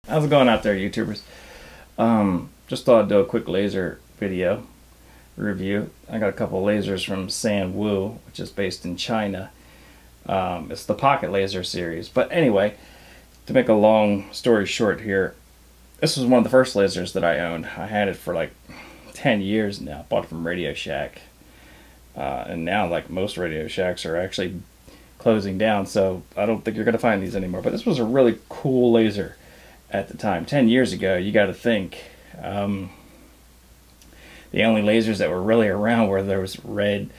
How's it going out there, YouTubers? Just thought I'd do a quick laser video review. I got a couple lasers from Sanwu, which is based in China. It's the Pocket Laser series. But anyway, to make a long story short here, this was one of the first lasers that I owned. I had it for like 10 years now. Bought it from Radio Shack. And now, like, most Radio Shacks are actually closing down, so I don't think you're going to find these anymore. But this was a really cool laser at the time. 10 years ago, you got to think, the only lasers that were really around were there was red,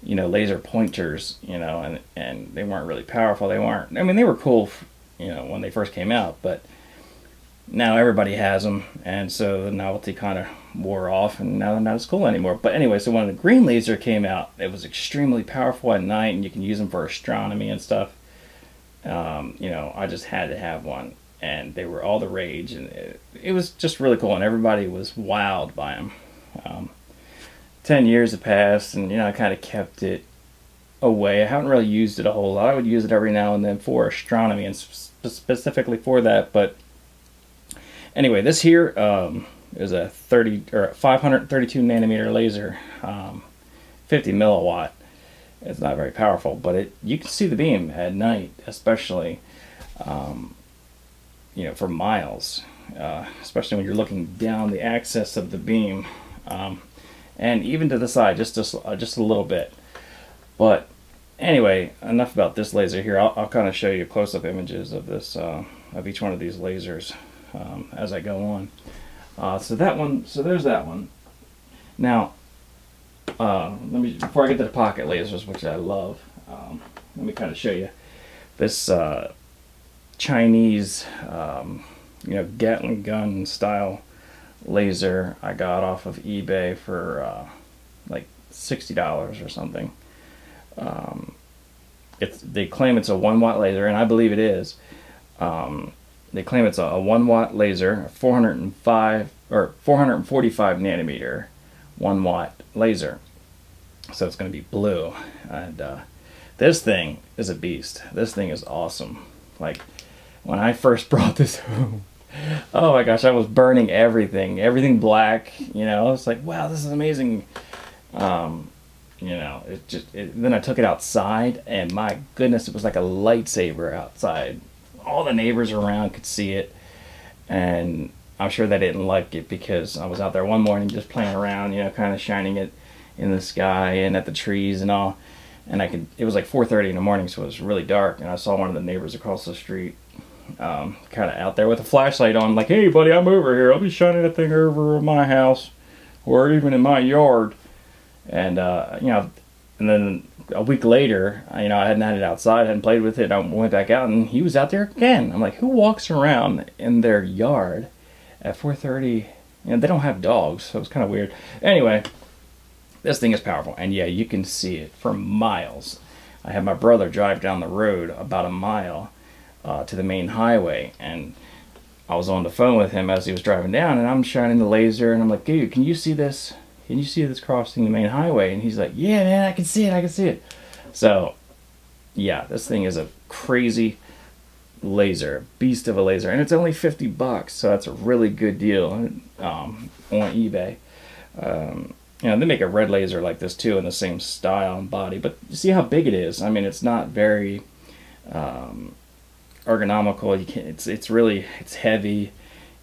laser pointers, and they weren't really powerful. They weren't, I mean, they were cool, when they first came out, but now everybody has them, and so the novelty kind of wore off, and now they're not as cool anymore. But anyway, so when the green laser came out, it was extremely powerful at night, and you can use them for astronomy and stuff. I just had to have one, and they were all the rage, and it was just really cool, and everybody was wowed by them. 10 years have passed, and I kind of kept it away. I haven't really used it a whole lot. I would use it every now and then for astronomy, and specifically for that. But anyway, this here is a 532 nanometer laser, 50 milliwatt. It's not very powerful, but you can see the beam at night, especially for miles, especially when you're looking down the axis of the beam, and even to the side, just a little bit. But anyway, enough about this laser here. I'll kind of show you close-up images of this, of each one of these lasers as I go on. So there's that one. Now, before I get to the pocket lasers, which I love, let me kind of show you this Chinese, Gatling gun style laser I got off of eBay for like $60 or something. They claim it's a 1-watt laser, and I believe it is. They claim it's a 1-watt laser, 445 nanometer 1-watt laser. So it's going to be blue, and this thing is a beast. This thing is awesome. Like, when I first brought this home, oh my gosh, I was burning everything black. I was like, wow, this is amazing. Then I took it outside, and my goodness, it was like a lightsaber outside. All the neighbors around could see it, and I'm sure they didn't like it because I was out there one morning just playing around, kind of shining it in the sky and at the trees and all. And it was like 4:30 in the morning, so it was really dark, and I saw one of the neighbors across the street kind of out there with a flashlight on, like, hey buddy, I'm over here, I'll be shining that thing over my house or even in my yard. And and then a week later, I hadn't had it outside, hadn't played with it, I went back out, and he was out there again. I'm like, who walks around in their yard at 4:30? They don't have dogs, so it's kind of weird. Anyway, this thing is powerful, and yeah, you can see it for miles. I had my brother drive down the road about a mile to the main highway, and I was on the phone with him as he was driving down, and I'm shining the laser, and I'm like, dude, can you see this? Can you see this crossing the main highway? And he's like, yeah, man, I can see it. So, yeah, this thing is a crazy laser, beast of a laser, and it's only $50, so that's a really good deal on eBay. They make a red laser like this too, in the same style and body, but you see how big it is. I mean, it's not very ergonomical. You can't. It's heavy.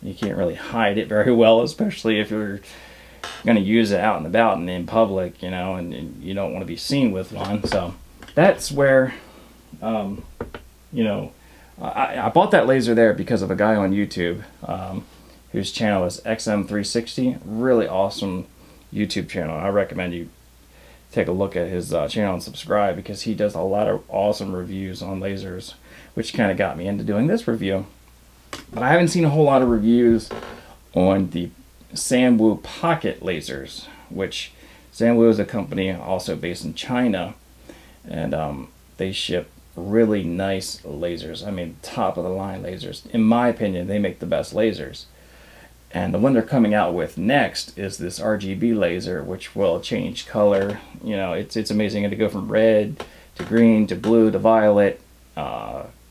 You can't really hide it very well, especially if you're going to use it out and about and in public, and you don't want to be seen with one. So that's where, I bought that laser there because of a guy on YouTube whose channel is XM360. Really awesome YouTube channel. I recommend you take a look at his channel and subscribe, because he does a lot of awesome reviews on lasers, which kind of got me into doing this review. But I haven't seen a whole lot of reviews on the Sanwu pocket lasers, which Sanwu is a company also based in China, and they ship really nice lasers. I mean, top of the line lasers. In my opinion, they make the best lasers. And the one they're coming out with next is this RGB laser, which will change color. It's amazing. To go from red to green to blue to violet,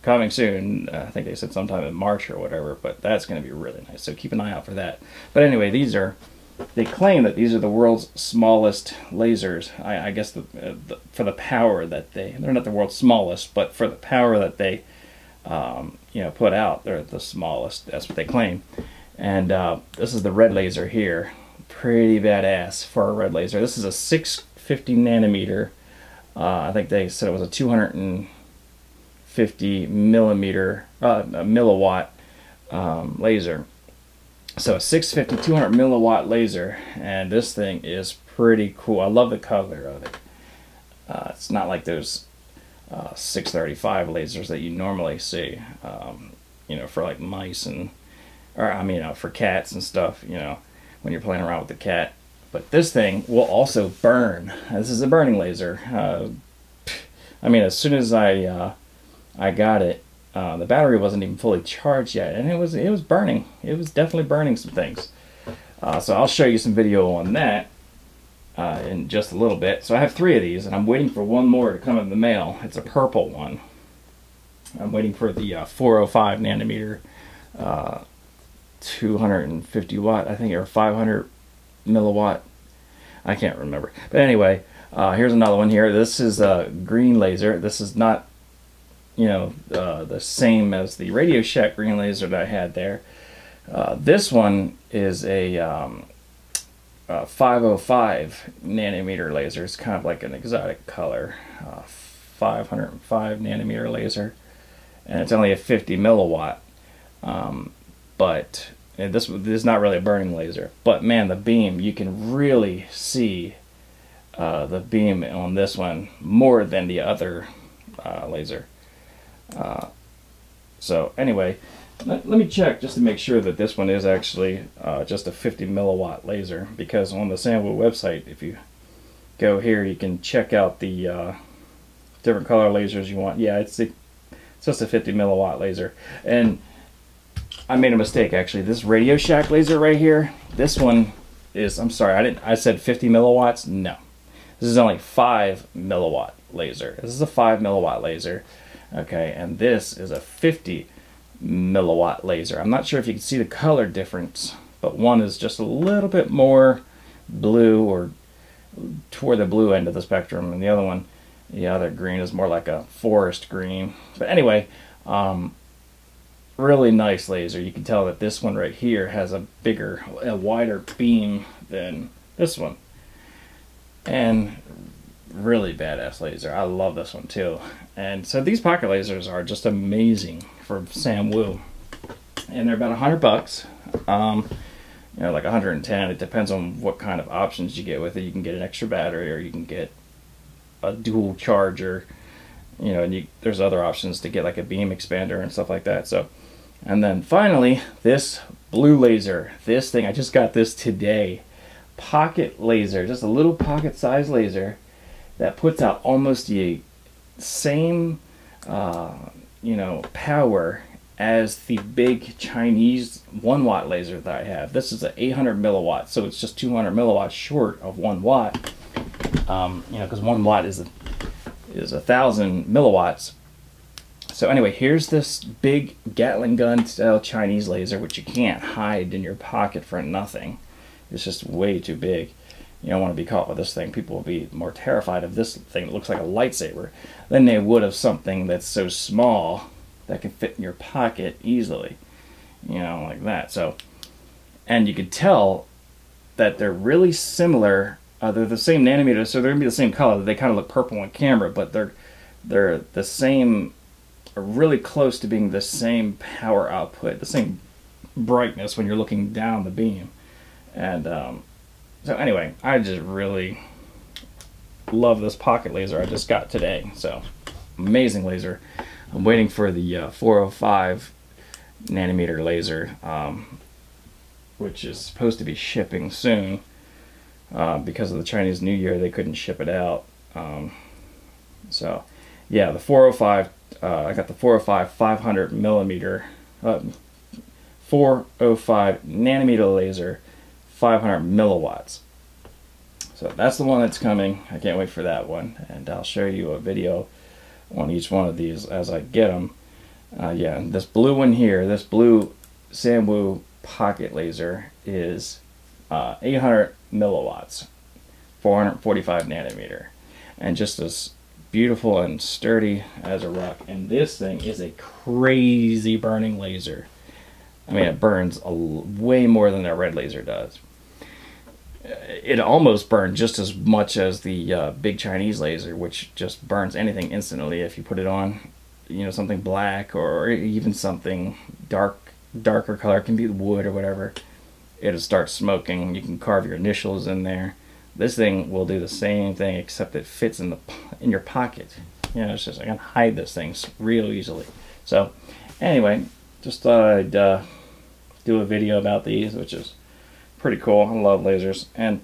coming soon. I think they said sometime in March or whatever, but that's going to be really nice. So keep an eye out for that. But anyway, they claim that these are the world's smallest lasers. I guess for the power that they're not the world's smallest, but for the power that they put out, they're the smallest. That's what they claim. And this is the red laser here. Pretty badass for a red laser. This is a 650 nanometer. I think they said it was a 250 milliwatt laser. So a 650 200 milliwatt laser, and this thing is pretty cool. I love the color of it. It's not like those 635 lasers that you normally see, for like mice for cats and stuff, when you're playing around with the cat. But this thing will also burn. This is a burning laser. As soon as I got it, the battery wasn't even fully charged yet, and it was burning. It was definitely burning some things. So I'll show you some video on that in just a little bit. So I have 3 of these, and I'm waiting for one more to come in the mail. It's a purple one. I'm waiting for the 405 nanometer, 250 watt, I think, or 500 milliwatt. I can't remember. But anyway, here's another one here. This is a green laser. This is not the same as the Radio Shack green laser that I had there. This one is a 505 nanometer laser. It's kind of like an exotic color. 505 nanometer laser, and it's only a 50 milliwatt. But this is not really a burning laser. But man, the beam, you can really see the beam on this one more than the other laser. So anyway, let me check just to make sure that this one is actually just a 50 milliwatt laser, because on the Sanwu website, if you go here, you can check out the different color lasers you want. Yeah, it's just a 50 milliwatt laser. And I made a mistake, actually. This Radio Shack laser right here, this one is, I'm sorry, I said 50 milliwatts. No, this is only 5 milliwatt laser. This is a 5 milliwatt laser. Okay, and this is a 50 milliwatt laser. I'm not sure if you can see the color difference, but one is just a little bit more blue, or toward the blue end of the spectrum, and the other one, the other green, is more like a forest green. But anyway, really nice laser. You can tell that this one right here has a wider beam than this one, and really badass laser. I love this one too. And so these pocket lasers are just amazing for Sanwu, and they're about $100. Like 110. It depends on what kind of options you get with it. You can get an extra battery, or you can get a dual charger, and there's other options to get like a beam expander and stuff like that. So, and then finally, this blue laser. This thing, I just got this today. Pocket laser, just a little pocket size laser that puts out almost the same power as the big Chinese 1 watt laser that I have. This is an 800 milliwatt, so it's just 200 milliwatts short of 1 watt. Because 1 watt is 1,000 milliwatts. So anyway, here's this big Gatling gun style Chinese laser, which you can't hide in your pocket for nothing. It's just way too big. You don't want to be caught with this thing. People will be more terrified of this thing that looks like a lightsaber than they would of something that's so small that can fit in your pocket easily, like that. So, and you could tell that they're really similar. They're the same nanometer, so they're gonna be the same color. They kind of look purple on camera, but they're the same, are really close to being the same power output, the same brightness when you're looking down the beam. And so anyway, I just really love this pocket laser I just got today. So amazing laser. I'm waiting for the 405 nanometer laser, which is supposed to be shipping soon. Because of the Chinese New Year, they couldn't ship it out. So yeah, the 405, I got the 405 500 millimeter, 405 nanometer laser, 500 milliwatts. So that's the one that's coming. I can't wait for that one, and I'll show you a video on each one of these as I get them. Yeah, this blue one here, this blue Sanwu pocket laser is 800 milliwatts, 445 nanometer, and just as beautiful and sturdy as a rock. And this thing is a crazy burning laser. I mean, it burns way more than a red laser does. It almost burned just as much as the big Chinese laser, which just burns anything instantly if you put it on. You know, something black or even something darker color, it can be wood or whatever. It'll start smoking. You can carve your initials in there. This thing will do the same thing, except it fits in your pocket. You know, it's just I can hide this thing real easily. So anyway, just thought I'd do a video about these, which is pretty cool. I love lasers, and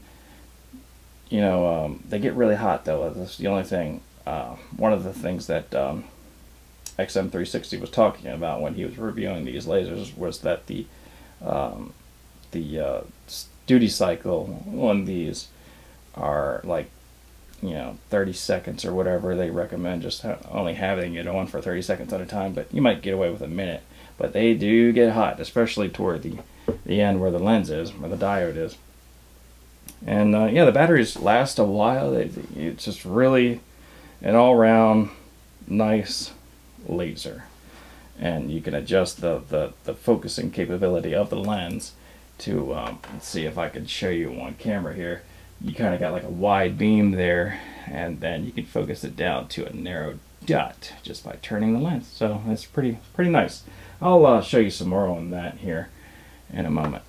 you know, they get really hot though. That's the only thing. One of the things that XM360 was talking about when he was reviewing these lasers was that the duty cycle on these are like, you know, 30 seconds or whatever. They recommend just only having it on for 30 seconds at a time, but you might get away with a minute. But they do get hot, especially toward the end where the lens is, where the diode is. And yeah, the batteries last a while. It's just really an all-round nice laser. And you can adjust the focusing capability of the lens to, let's see if I can show you on camera here. You kind of got like a wide beam there, and then you can focus it down to a narrow dot just by turning the lens. So that's pretty nice. I'll show you some more on that here in a moment.